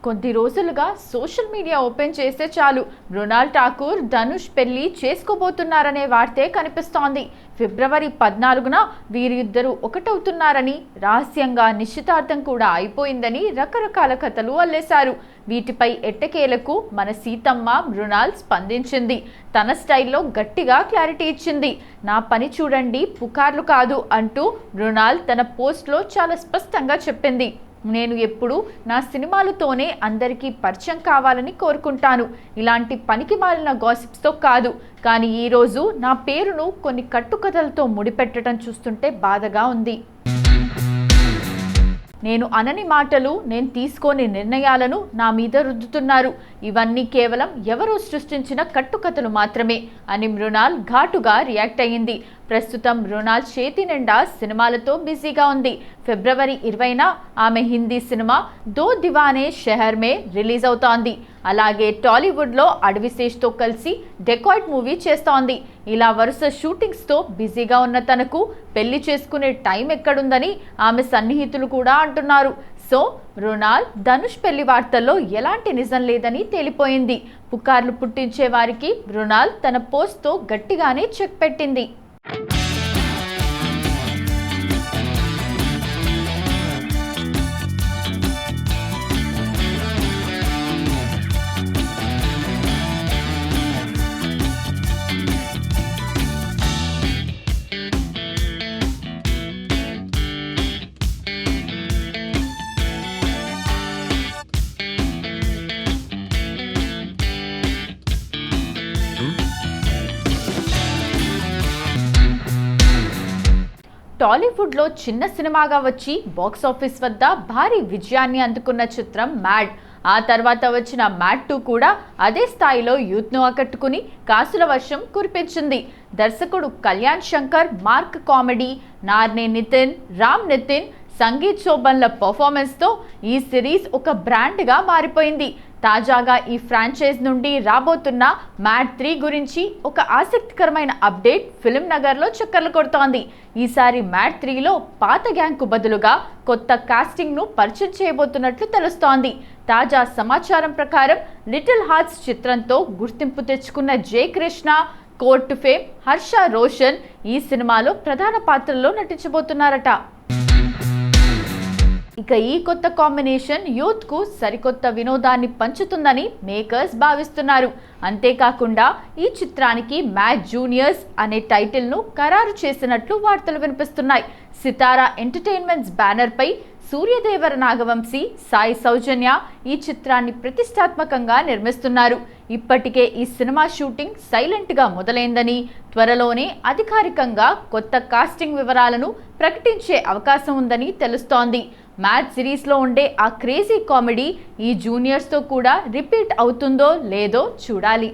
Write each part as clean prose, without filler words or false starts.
కొద్ది రోజులుగా social media open చేస్తే చాలు మృణాల్ ఠాకూర్ ధనుష్ పెళ్లి చేసుకోబోతున్నారనే వార్తే కనిపిస్తోంది. ఫిబ్రవరి 14న వీరిద్దరూ ఒకటవుతున్నారని, రహస్యంగా నిశ్చితార్థం కూడా అయిపోయిందని రకరకాల కథలు అల్లేశారు. వీటిపై ఎట్టకేలకు మన సీతమ్మ మృణాల్ స్పందించింది. తన స్టైల్లో గట్టిగా క్లారిటీ ఇచ్చింది. నా పని చూడండి, పుకార్లు కాదు అంటూ మృణాల్ తన పోస్ట్లో చాలా స్పష్టంగా చెప్పింది. నేను ఎప్పుడు నా సినిమాలతోనే అందరికీ పరిచయం కావాలని కోరుకుంటాను, ఇలాంటి పనికి మాలిన గాసిప్స్తో కాదు. కానీ ఈరోజు నా పేరును కొన్ని కట్టుకథలతో ముడిపెట్టడం చూస్తుంటే బాధగా ఉంది. నేను అనని మాటలు, నేను తీసుకోని నిర్ణయాలను నా మీద రుద్దుతున్నారు. ఇవన్నీ కేవలం ఎవరో సృష్టించిన కట్టుకథలు మాత్రమే అని మృణాల్ ఘాటుగా రియాక్ట్ అయ్యింది. ప్రస్తుతం మృణాల్ చేతి నిండా సినిమాలతో బిజీగా ఉంది. ఫిబ్రవరి 20న ఆమె హిందీ సినిమా దో దివానే షెహర్ మే రిలీజ్ అవుతోంది. అలాగే టాలీవుడ్లో అడవిశేష్తో కలిసి డెకాయిట్ మూవీ చేస్తోంది. ఇలా వరుస షూటింగ్స్తో బిజీగా ఉన్న తనకు పెళ్లి చేసుకునే టైం ఎక్కడుందని ఆమె సన్నిహితులు కూడా అంటున్నారు. సో మృణాల్ ధనుష్ పెళ్లి వార్తల్లో ఎలాంటి నిజం లేదని తేలిపోయింది. పుకార్లు పుట్టించే వారికి మృణాల్ తన పోస్ట్తో గట్టిగానే చెక్ పెట్టింది. టాలీవుడ్లో చిన్న సినిమాగా వచ్చి బాక్సాఫీస్ వద్ద భారీ విజయాన్ని అందుకున్న చిత్రం మ్యాడ్. ఆ తర్వాత వచ్చిన మ్యాడ్ 2 కూడా అదే స్థాయిలో యూత్ను ఆకట్టుకుని కాసుల వర్షం కురిపించింది. దర్శకుడు కళ్యాణ్ శంకర్ మార్క్ కామెడీ, నార్నే నితిన్, రామ్ నితిన్, సంగీత్ శోభన్ల పర్ఫార్మెన్స్తో ఈ సిరీస్ ఒక బ్రాండ్గా మారిపోయింది. తాజాగా ఈ ఫ్రాంచైజ్ నుండి రాబోతున్న మ్యాడ్ 3 గురించి ఒక ఆసక్తికరమైన అప్డేట్ ఫిల్మ్ నగర్లో చక్కర్లు కొడుతోంది. ఈసారి మ్యాడ్ 3లో పాత గ్యాంగ్కు బదులుగా కొత్త కాస్టింగ్ను పరిచయం చేయబోతున్నట్లు తెలుస్తోంది. తాజా సమాచారం ప్రకారం లిటిల్ హార్ట్స్ చిత్రంతో గుర్తింపు తెచ్చుకున్న జై కృష్ణ, కోర్టు ఫేమ్ హర్ష రోషన్ ఈ సినిమాలో ప్రధాన పాత్రల్లో నటించబోతున్నారట. ఇక ఈ కొత్త కాంబినేషన్ యూత్కు సరికొత్త వినోదాన్ని పంచుతుందని మేకర్స్ భావిస్తున్నారు. అంతేకాకుండా ఈ చిత్రానికి మ్యాడ్ జూనియర్స్ అనే టైటిల్ను ఖరారు చేసినట్లు వార్తలు వినిపిస్తున్నాయి. సితారా ఎంటర్టైన్మెంట్స్ బ్యానర్పై సూర్యదేవర నాగవంశీ, సాయి సౌజన్య ఈ చిత్రాన్ని ప్రతిష్టాత్మకంగా నిర్మిస్తున్నారు. ఇప్పటికే ఈ సినిమా షూటింగ్ సైలెంట్గా మొదలైందని, త్వరలోనే అధికారికంగా కొత్త కాస్టింగ్ వివరాలను ప్రకటించే అవకాశం ఉందని తెలుస్తోంది. మ్యాడ్ సిరీస్లో ఉండే ఆ క్రేజీ కామెడీ ఈ జూనియర్స్తో కూడా రిపీట్ అవుతుందో లేదో చూడాలి.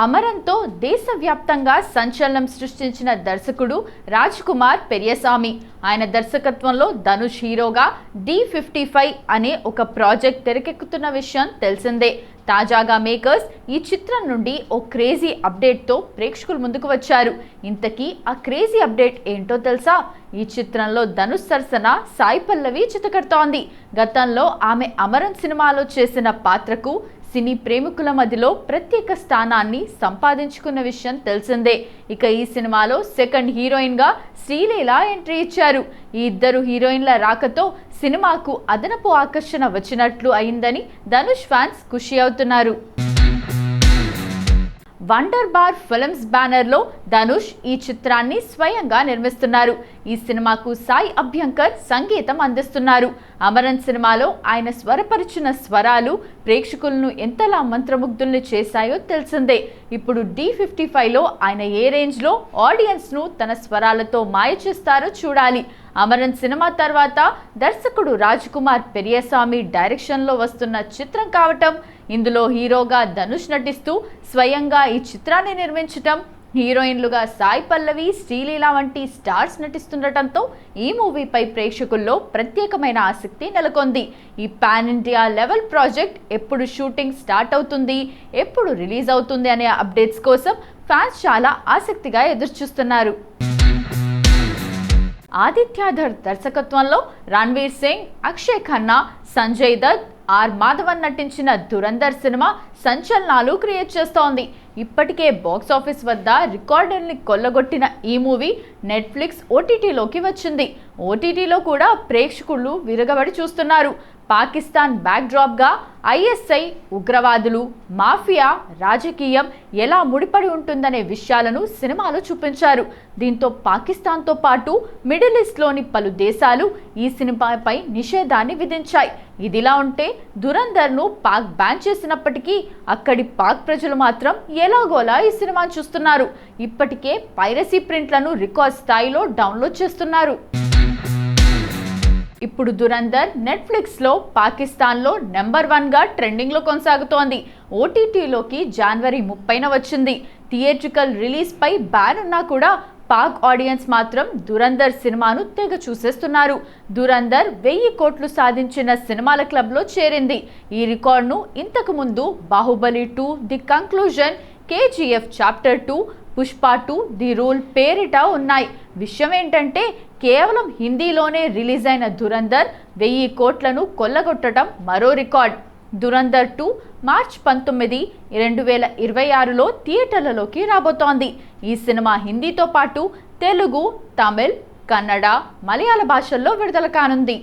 అమరంతో దేశవ్యాప్తంగా సంచలనం సృష్టించిన దర్శకుడు రాజ్ కుమార్ పెరియసామి. ఆయన దర్శకత్వంలో ధనుష్ హీరోగా D55 అనే ఒక ప్రాజెక్ట్ తెరకెక్కుతున్న విషయం తెలిసిందే. తాజాగా మేకర్స్ ఈ చిత్రం నుండి ఓ క్రేజీ అప్డేట్తో ప్రేక్షకుల ముందుకు వచ్చారు. ఇంతకీ ఆ క్రేజీ అప్డేట్ ఏంటో తెలుసా? ఈ చిత్రంలో ధనుష్ సరసన సాయి పల్లవి చితకడుతోంది. గతంలో ఆమె అమరన్ సినిమాలో చేసిన పాత్రకు సినీ ప్రేమికుల మధ్యలో ప్రత్యేక స్థానాన్ని సంపాదించుకున్న విషయం తెలిసిందే. ఇక ఈ సినిమాలో సెకండ్ హీరోయిన్గా శ్రీలీల ఎంట్రీ ఇచ్చారు. ఈ ఇద్దరు హీరోయిన్ల రాకతో సినిమాకు అదనపు ఆకర్షణ వచ్చినట్లు అయిందని ధనుష్ ఫ్యాన్స్ ఖుషి అవుతున్నారు. వండర్ బార్ ఫిల్మ్స్ బ్యానర్లో ధనుష్ ఈ చిత్రాన్ని స్వయంగా నిర్మిస్తున్నారు. ఈ సినిమాకు సాయి అభ్యంకర్ సంగీతం అందిస్తున్నారు. అమరన్ సినిమాలో ఆయన స్వరపరిచిన స్వరాలు ప్రేక్షకులను ఎంతలా మంత్రముగ్ధుల్ని చేశాయో తెలిసిందే. ఇప్పుడు D55లో ఆయన ఏ రేంజ్లో ఆడియన్స్ను తన స్వరాలతో మాయ చేస్తారో చూడాలి. అమరన్ సినిమా తర్వాత దర్శకుడు రాజ్ కుమార్ పెరియసామి డైరెక్షన్లో వస్తున్న చిత్రం కావటం, ఇందులో హీరోగా ధనుష్ నటిస్తూ స్వయంగా ఈ చిత్రాన్ని నిర్మించటం, హీరోయిన్లుగా సాయి పల్లవి, శ్రీలీల వంటి స్టార్స్ నటిస్తుండటంతో ఈ మూవీపై ప్రేక్షకుల్లో ప్రత్యేకమైన ఆసక్తి నెలకొంది. ఈ పాన్ ఇండియా లెవెల్ ప్రాజెక్ట్ ఎప్పుడు షూటింగ్ స్టార్ట్ అవుతుంది, ఎప్పుడు రిలీజ్ అవుతుంది అనే అప్డేట్స్ కోసం ఫ్యాన్స్ చాలా ఆసక్తిగా ఎదురుచూస్తున్నారు. ఆదిత్యధర్ దర్శకత్వంలో రణ్వీర్ సింగ్, అక్షయ్ ఖన్నా, సంజయ్ దత్, ఆర్ మాధవన్ నటించిన దురంధర్ సినిమా సంచలనాలు క్రియేట్ చేస్తోంది. ఇప్పటికే బాక్స్ ఆఫీస్ వద్ద రికార్డుల్ని కొల్లగొట్టిన ఈ మూవీ నెట్ఫ్లిక్స్ ఓటీటీలోకి వచ్చింది. ఓటీటీలో కూడా ప్రేక్షకులు విరగబడి చూస్తున్నారు. పాకిస్తాన్ బ్యాక్డ్రాప్గా ఐఎస్ఐ, ఉగ్రవాదులు, మాఫియా, రాజకీయం ఎలా ముడిపడి ఉంటుందనే విషయాలను సినిమాలో చూపించారు. దీంతో పాకిస్తాన్తో పాటు మిడిల్ ఈస్ట్లోని పలు దేశాలు ఈ సినిమాపై నిషేధాన్ని విధించాయి. ఇదిలా ఉంటే దురంధర్ను పాక్ బ్యాన్ చేసినప్పటికీ అక్కడి పాక్ ప్రజలు మాత్రం ఎలాగోలా ఈ సినిమాను చూస్తున్నారు. ఇప్పటికే పైరసీ ప్రింట్లను రికార్డ్ స్థాయిలో డౌన్లోడ్ చేస్తున్నారు. ఇప్పుడు దురంధర్ నెట్ఫ్లిక్స్లో పాకిస్తాన్లో నెంబర్ 1గా ట్రెండింగ్లో కొనసాగుతోంది. ఓటీటీలోకి జనవరి 30న వచ్చింది. థియేట్రికల్ రిలీజ్పై బ్యాన్ ఉన్నా కూడా పాక్ ఆడియన్స్ మాత్రం దురంధర్ సినిమాను తెగ చూసేస్తున్నారు. దురంధర్ 1000 కోట్లు సాధించిన సినిమాల క్లబ్లో చేరింది. ఈ రికార్డును ఇంతకు ముందు Baahubali 2, the conclusion, KGF chapter 2, Pushpa 2, the rule పేరిట ఉన్నాయి. విషయం ఏంటంటే కేవలం హిందీలోనే రిలీజ్ అయిన దురంధర్ 1000 కోట్లను కొల్లగొట్టడం మరో రికార్డ్. దురంధర్ 2 మార్చి 19, 2026లో థియేటర్లలోకి రాబోతోంది. ఈ సినిమా హిందీతో పాటు తెలుగు, తమిళ్, కన్నడ, మలయాళ భాషల్లో విడుదల కానుంది.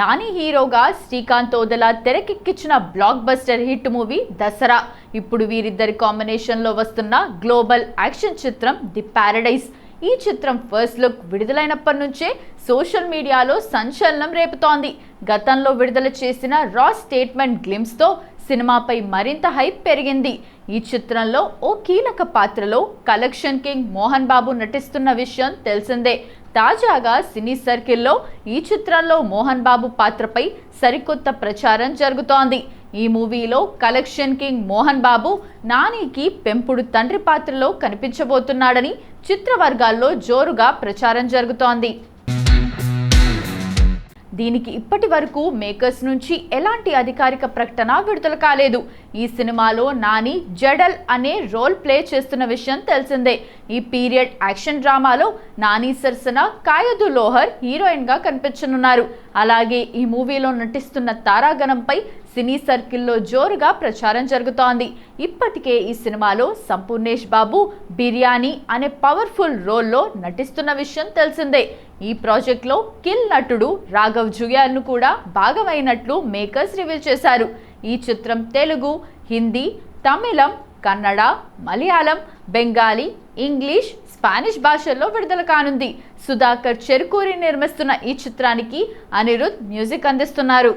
నాని హీరోగా శ్రీకాంత్ ఓదెలా తెరకెక్కించిన block buster hit movie Dasara. ఇప్పుడు వీరిద్దరి కాంబినేషన్లో వస్తున్న గ్లోబల్ యాక్షన్ చిత్రం ది ప్యారడైజ్. ఈ చిత్రం ఫస్ట్ లుక్ విడుదలైనప్పటి నుంచే సోషల్ మీడియాలో సంచలనం రేపుతోంది. గతంలో విడుదల చేసిన రా స్టేట్మెంట్ గ్లిమ్స్తో సినిమాపై మరింత హైప్ పెరిగింది. ఈ చిత్రంలో ఓ కీలక పాత్రలో కలెక్షన్ కింగ్ మోహన్ బాబు నటిస్తున్న విషయం తెలిసిందే. తాజాగా సినీ సర్కిల్లో ఈ చిత్రంలో మోహన్ బాబు పాత్రపై సరికొత్త ప్రచారం జరుగుతోంది. ఈ మూవీలో కలెక్షన్ కింగ్ మోహన్ బాబు నానికి పెంపుడు తండ్రి పాత్రలో కనిపించబోతున్నాడని చిత్ర వర్గాల్లో జోరుగా ప్రచారం జరుగుతోంది. దీనికి ఇప్పటి వరకు మేకర్స్ నుంచి ఎలాంటి అధికారిక ప్రకటన విడుదల కాలేదు. ఈ సినిమాలో నాని జడల్ అనే రోల్ ప్లే చేస్తున్న విషయం తెలిసిందే. ఈ పీరియడ్ యాక్షన్ డ్రామాలో నాని సరసన కాయదు లోహర్ హీరోయిన్గా కనిపించనున్నారు. అలాగే ఈ మూవీలో నటిస్తున్న తారాగణంపై సినీ సర్కిల్లో జోరుగా ప్రచారం జరుగుతోంది. ఇప్పటికే ఈ సినిమాలో సంపూర్ణేష్ బాబు బిర్యానీ అనే పవర్ఫుల్ రోల్లో నటిస్తున్న విషయం తెలిసిందే. ఈ ప్రాజెక్ట్లో కిల్ నటుడు రాఘవ్ జుయాల్ను కూడా భాగమైనట్లు మేకర్స్ రివీల్ చేశారు. ఈ చిత్రం తెలుగు, హిందీ, తమిళం, కన్నడ, మలయాళం, బెంగాలీ, ఇంగ్లీష్, స్పానిష్ భాషల్లో విడుదల కానుంది. సుధాకర్ చెరుకూరి నిర్మిస్తున్న ఈ చిత్రానికి అనిరుద్ మ్యూజిక్ అందిస్తున్నారు.